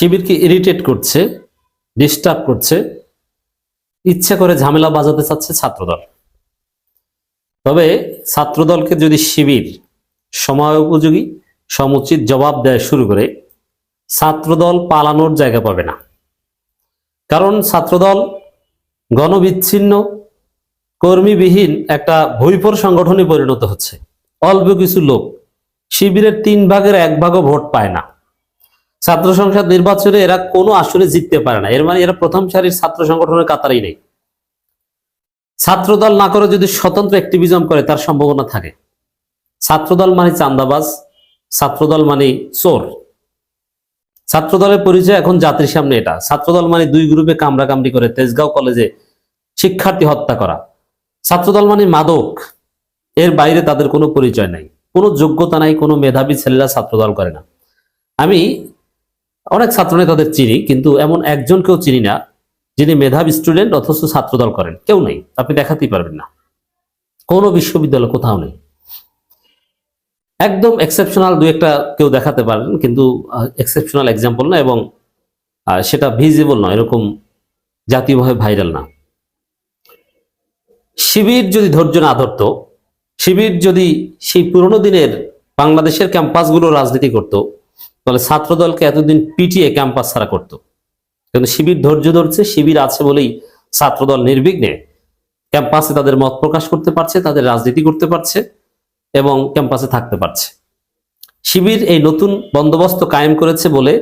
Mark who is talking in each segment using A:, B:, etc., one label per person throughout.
A: শিবিরকে ইরিটেট করছে, ডিস্টার্ব করছে, ইচ্ছা করে ঝামেলা বাজাতে চাচ্ছে ছাত্রদল। তবে ছাত্রদলকে যদি শিবির সময় উপযোগী সমুচিত জবাব দেয় শুরু করে, ছাত্রদল পালানোর জায়গা পাবে না। কারণ ছাত্রদল গণবিচ্ছিন্ন কর্মীবিহীন একটা ভৈপর সংগঠনে পরিণত হচ্ছে। অল্প কিছু লোক, শিবিরের 1/3 ভোট পায় না। ছাত্র সংসদ নির্বাচনে এরা কোনো আসনে জিততে পারে না। এর মানে এরা প্রথম সারির ছাত্র সংগঠনের কাতারেই নেই। ছাত্রদল না করে যদি স্বতন্ত্র অ্যাক্টিভিজম করে তার সম্ভাবনা থাকে। ছাত্রদল মানে চান্দাবাজ, ছাত্রদল মানে চোর। ছাত্রদলের পরিচয় এখন জাতির সামনে এটা। ছাত্রদল মানে 2 গ্রুপে কামড়াকামড়ি করে তেজগাঁও কলেজে শিক্ষার্থী হত্যা করা। ছাত্রদল মানে মাদক। এর বাইরে তাদের কোনো পরিচয় নাই, কোনো যোগ্যতা নাই, কোনো মেধাবী ছেলেরা ছাত্রদল করে না। আমি অনেক ছাত্র নেতাদের চিনি, কিন্তু এমন একজনকেও চিনি না যিনি মেধাবী স্টুডেন্ট অথচ ছাত্রদল করেন। কেউ নেই, আপনি দেখাতেই পারবেন না, কোনো বিশ্ববিদ্যালয় কোথাও নেই। একদম এক্সেপশনাল 2-1টা কেউ দেখাতে পারেন, কিন্তু এক্সেপশনাল এক্সাম্পল না, এবং সেটা ভিজিবল নয়, এরকম জাতীয়ভাবে ভাইরাল না। শিবির যদি ধৈর্য না ধরত, শিবির যদি সেই পুরোনো দিনের বাংলাদেশের ক্যাম্পাসগুলো রাজনীতি করত, তাহলে ছাত্রদলকে এতদিন পিটিয়ে ক্যাম্পাস ছাড়া করত। কিন্তু শিবির ধৈর্য ধরছে, শিবির আছে বলেই ছাত্রদল নির্বিঘ্নে ক্যাম্পাসে তাদের মত প্রকাশ করতে পারছে, তাদের রাজনীতি করতে পারছে এবং ক্যাম্পাসে থাকতে পারছে। শিবির এই নতুন বন্দোবস্ত কায়েম করেছে বলে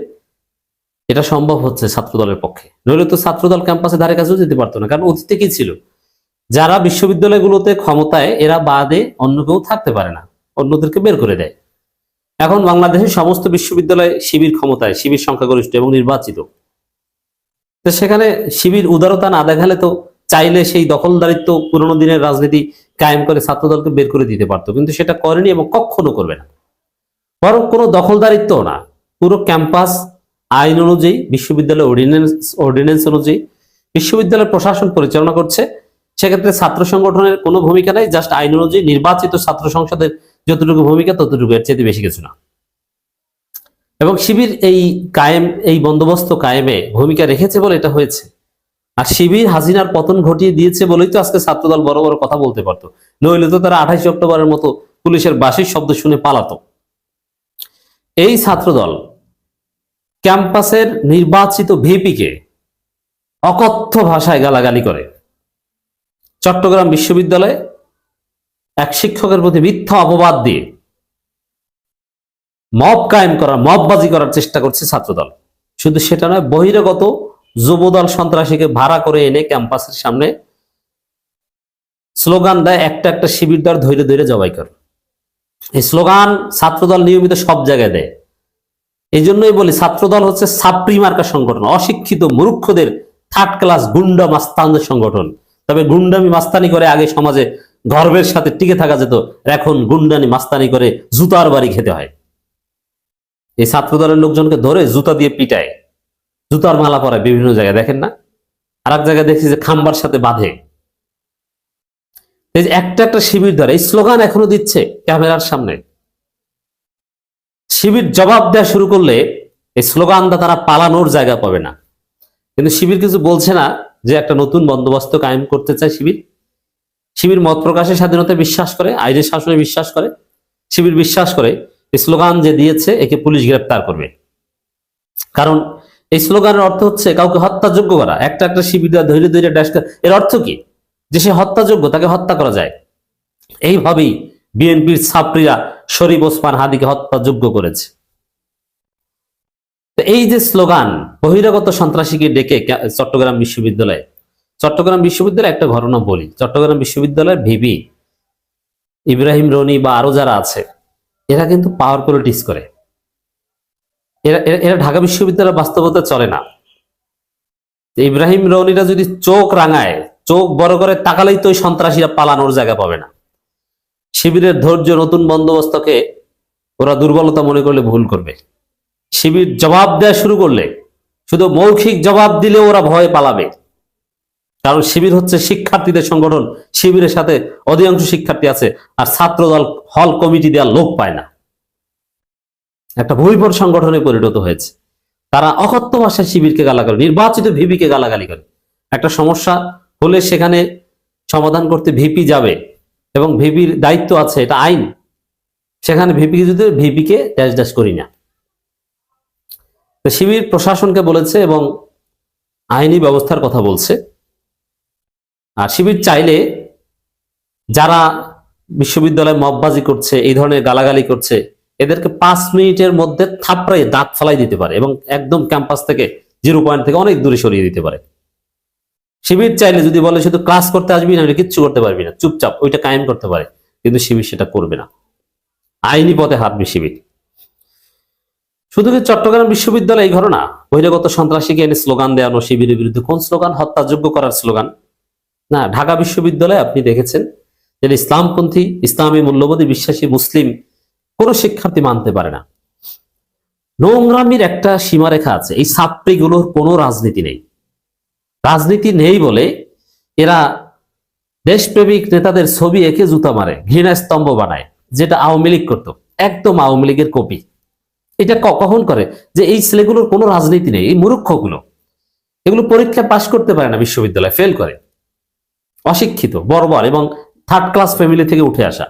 A: এটা সম্ভব হচ্ছে ছাত্রদলের পক্ষে। নইলে তো ছাত্রদল ক্যাম্পাসে ধারে কাছেও যেতে পারতো না। কারণ অতীতে কি ছিল, যারা বিশ্ববিদ্যালয়গুলোতে ক্ষমতায় এরা বাদে অন্য কেউ থাকতে পারে না, অন্যদেরকে বের করে দেয়। এখন বাংলাদেশের সমস্ত বিশ্ববিদ্যালয়ে শিবির ক্ষমতায়, শিবির সংখ্যাগরিষ্ঠ এবং নির্বাচিত। তো সেখানে শিবির উদারতা না দেখালে তো চাইলে সেই দখলদারিত্ব পুরোনো দিনের রাজনীতি কায়েম করে ছাত্রদলকে বের করে দিতে পারতো, কিন্তু সেটা করেনি এবং কখনো করবে না। বরং কোনো দখলদারিত্ব না, পুরো ক্যাম্পাস আইন অনুযায়ী, বিশ্ববিদ্যালয় অর্ডিন্যান্স অনুযায়ী বিশ্ববিদ্যালয় প্রশাসন পরিচালনা করছে। সেক্ষেত্রে ছাত্র সংগঠনের কোনো ভূমিকা নাই, জাস্ট আইন অনুযায়ী নির্বাচিত ছাত্র সংসদের যতটুকু ভূমিকা ততটুকু, এর চেয়ে বেশি কিছু না। এবং শিবির এই বন্দোবস্ত কায়েমে ভূমিকা রেখেছে বলে এটা হয়েছে। আর শিবির হাসিনার পতন ঘটিয়ে দিয়েছে বলেই তো আজকে ছাত্রদল বড় বড় কথা বলতে পারতো। নইলে তো তারা 28 অক্টোবরের মতো পুলিশের বাঁশির শব্দ শুনে পালাতো। এই ছাত্রদল ক্যাম্পাসের নির্বাচিত ভিপিকে অকথ্য ভাষায় গালাগালি করে। চট্টগ্রাম বিশ্ববিদ্যালয়ে এক শিক্ষকের প্রতি মিথ্যা অপবাদ দিয়ে মব কায়েম করার, মববাজি করার চেষ্টা করছে ছাত্রদল। শুধু সেটা নয়, বহিরাগত যুবদল সন্ত্রাসীকে ভাড়া করে এনে ক্যাম্পাসের সামনে স্লোগান দেয়, একটা শিবির দল ধৈর্য ধৈর্য জবাই কর। এই স্লোগান ছাত্রদল নিয়মিত সব জায়গায় দেয়। এই জন্যই বলি ছাত্রদল হচ্ছে ছাত্রী মার্কা সংগঠন, অশিক্ষিত মূর্খদের থার্ড ক্লাস গুন্ডা মাস্তানদের সংগঠন। তবে গুন্ডামি মাস্তানি করে আগে সমাজে গর্বের সাথে টিকে থাকা যেত, এখন গুন্ডানি মাস্তানি করে জুতার বাড়ি খেতে হয়। এই ছাত্রদলের লোকজনকে ধরে জুতা দিয়ে পিটায়, জুতার মালা পরায় বিভিন্ন জায়গায়, দেখেন না? আর এক জায়গায় দেখছি যে খাম্বার সাথে বাঁধে। এই যে একটা শিবির ধরে এই স্লোগান এখনো দিচ্ছে ক্যামেরার সামনে। শিবির জবাব দেওয়া শুরু করলে এই স্লোগানটা তারা পালানোর জায়গা পাবে না। কিন্তু শিবির কিছু বলছে না যে একটা নতুন বন্দোবস্ত কায়েম করতে চায় শিবির মত প্রকাশের স্বাধীনতায় বিশ্বাস করে, আইনের শাসনে বিশ্বাস করে। শিবির বিশ্বাস করে এই স্লোগান যে দিয়েছে একে পুলিশ গ্রেপ্তার করবে। কারণ এই স্লোগানের অর্থ হচ্ছে কাউকে হত্যাযোগ্য করা। একটা শিবির ধৈর্য ধৈর্য ড্যাশ, এর অর্থ কি? যে সে হত্যাযোগ্য, তাকে হত্যা করা যায়। এইভাবেই বিএনপির ছাত্রীরা শরীফ ওসমান হাদিকে হত্যাযোগ্য করেছে। এই যে স্লোগান, বহিরাগত সন্ত্রাসীকে ডেকে চট্টগ্রাম বিশ্ববিদ্যালয়ে একটা ঘটনা বলি। চট্টগ্রাম বিশ্ববিদ্যালয়ের ভিপি ইব্রাহিম রনি বা আরো যারা আছে, এরা কিন্তু পাওয়ার পলিটিক্স করে। এরা ঢাকা বিশ্ববিদ্যালয়ের বাস্তবতা চলে না। ইব্রাহিম রনিরা যদি চোখ রাঙায়, চোখ বড় করে তাকালেই তো ওই সন্ত্রাসীরা পালানোর জায়গা পাবে না। শিবিরের ধৈর্য নতুন বন্দোবস্তকে ওরা দুর্বলতা মনে করলে ভুল করবে। শিবির জবাব দেওয়া শুরু করলে, শুধু মৌখিক জবাব দিলে ওরা ভয়ে পালাবে। কারণ শিবির হচ্ছে শিক্ষার্থীদের সংগঠন, শিবিরের সাথে অধিকাংশ শিক্ষার্থী আছে, আর ছাত্রদল হল কমিটি দেওয়ার লোক পায় না। একটা ভূমিপর সংগঠনে পরিণত হয়েছে। তারা অকথ্য ভাষায় শিবিরকে গালাগালি, নির্বাচিত ভিপিকে গালাগালি করে। একটা সমস্যা হলে সেখানে সমাধান করতে ভিপি যাবে এবং ভিপির দায়িত্ব আছে, এটা আইন। সেখানে ভিপিকে ড্যাশ ড্যাশ করি না। তো শিবির প্রশাসনকে বলেছে এবং আইনি ব্যবস্থার কথা বলছে। আর শিবির চাইলে যারা বিশ্ববিদ্যালয়ে মববাজি করছে, এই ধরনের গালাগালি করছে, এদেরকে 5 মিনিটের মধ্যে থাপড়াই দাঁত ফালাই দিতে পারে এবং একদম ক্যাম্পাস থেকে 0 পয়েন্ট থেকে অনেক দূরে সরিয়ে দিতে পারে। শিবির চাইলে যদি বলে শুধু ক্লাস করতে আসবি না, কিচ্ছু করতে পারবি না, চুপচাপ ওইটা কায়েম করতে পারে, কিন্তু শিবির সেটা করবে না। আইনি পথে হাঁটবে শিবির। শুধু কি চট্টগ্রাম বিশ্ববিদ্যালয় এই ঘটনা? বহিরাগত সন্ত্রাসীকে এনে স্লোগান দেওয়ানো শিবিরের বিরুদ্ধে। কোন স্লোগান? হত্যাযোগ্য করার স্লোগান না। ঢাকা বিশ্ববিদ্যালয়ে আপনি দেখেছেন যে ইসলামপন্থী, ইসলামী মূল্যবোধে বিশ্বাসী মুসলিম কোন শিক্ষার্থী মানতে পারে না। নোংরামির একটা সীমারেখা আছে। এই ছাত্রীগুলোর কোনো রাজনীতি নেই। রাজনীতি নেই বলে এরা দেশপ্রেমিক নেতাদের ছবি এঁকে জুতা মারে, ঘৃণা স্তম্ভ বানায়, যেটা আওয়ামী লীগ করতো, একদম আওয়ামী লীগের কপি। এটা কখন করে? যে এই ছেলেগুলোর কোনো রাজনীতি নেই, এই মূর্খগুলো, এগুলো পরীক্ষা পাশ করতে পারে না, বিশ্ববিদ্যালয়ে ফেল করে, অশিক্ষিত, বর্বর এবং 3rd ক্লাস ফ্যামিলি থেকে উঠে আসা।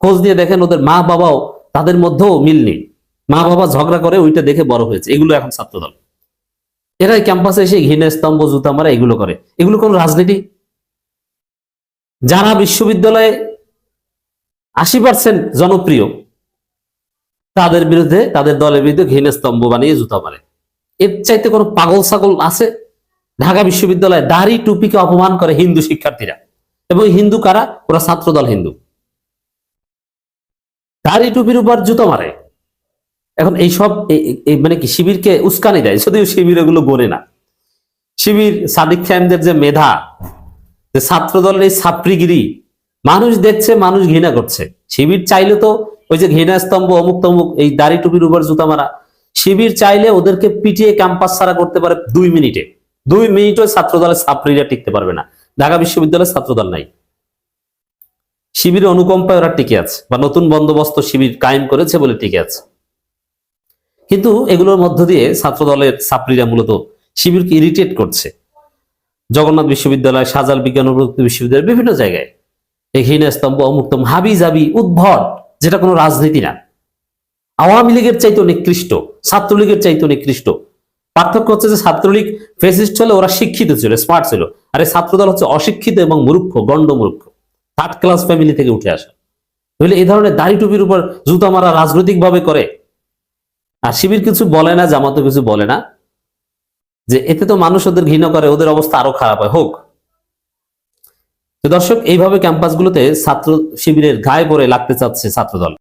A: খোঁজ নিয়ে দেখেন ওদের মা বাবাও, তাদের মধ্যেও মিল নেই, মা বাবা ঝগড়া করে ওইটা দেখে বড় হয়েছে। এগুলো এখন ছাত্রদল। এরাই ক্যাম্পাসে এসে ঘৃণা স্তম্ভ জুতা মারা এগুলো করে। এগুলো কোন রাজনীতি? যারা বিশ্ববিদ্যালয়ে 80% জনপ্রিয়, তাদের বিরুদ্ধে, তাদের দলের বিরুদ্ধে ঘৃণা স্তম্ভ বানিয়ে জুতা মারে। এর চাইতে কোনো পাগল ছাগল আছে? ঢাকা বিশ্ববিদ্যালয়ে দাড়ি টুপিকে অপমান করে হিন্দু শিক্ষার্থীরা। এবং হিন্দু কারা? ওরা ছাত্রদল হিন্দু। দাড়ি টুপির উপর জুতো মারে। এখন এইসব মানে কি শিবিরকে উস্কানি দেয়, যদিও শিবির এগুলো বলে না। শিবির সাদিক খায়েমদের যে মেধা, যে ছাত্রদলের এই ছাত্রীগিরি মানুষ দেখছে, মানুষ ঘৃণা করছে। শিবির চাইলে তো ওই যে ঘৃণা স্তম্ভ অমুক তমুক, এই দাড়ি টুপির উপর জুতা মারা, শিবির চাইলে ওদেরকে পিটিয়ে ক্যাম্পাস ছাড়া করতে পারে 2 মিনিটে। 2 মিনিটও ছাত্রদলের ছাত্রীরা টিকতে পারবে না। ঢাকা বিশ্ববিদ্যালয়ের ছাত্রদল নাই। শিবিরের অনুকম্পায় ওরা টিকে আছে, বা নতুন বন্দোবস্ত শিবির কায়েম করেছে বলে টিকে আছে। কিন্তু এগুলোর মধ্য দিয়ে ছাত্রদলের ছাত্রীরা মূলত শিবিরকে ইরিটেট করছে। জগন্নাথ বিশ্ববিদ্যালয়, শাহজালাল বিজ্ঞান ও প্রযুক্তি বিশ্ববিদ্যালয়, বিভিন্ন জায়গায় এই ঘৃণা স্তম্ভ অমুক্তম হাবি জাবি উদ্ভট, যেটা কোনো রাজনীতি না। আওয়ামী লীগের চাইতে নিকৃষ্ট, ছাত্রলীগের চাইতে নিকৃষ্ট। পার্থক্য হচ্ছে যে ছাত্রলীগ ফেসিস্ট হলে ওরা শিক্ষিত ছিল, স্মার্ট ছিল, আর এই ছাত্রদল হচ্ছে অশিক্ষিত এবং মূর্খ, গণ্ড মূর্খ, 3rd ক্লাস ফ্যামিলি থেকে উঠে আসা। তাহলে এই ধরনের দাড়ি টুপির উপর জুতা মারা রাজনৈতিক ভাবে করে। আর শিবির কিছু বলে না, জামাতও কিছু বলে না, যে এতে তো মানুষ ওদের ঘৃণা করে, ওদের অবস্থা আরো খারাপ হয়, হোক। তো দর্শক, এইভাবে ক্যাম্পাসগুলোতে ছাত্র শিবিরের গায়ে পড়ে লাগতে চাচ্ছে ছাত্রদল।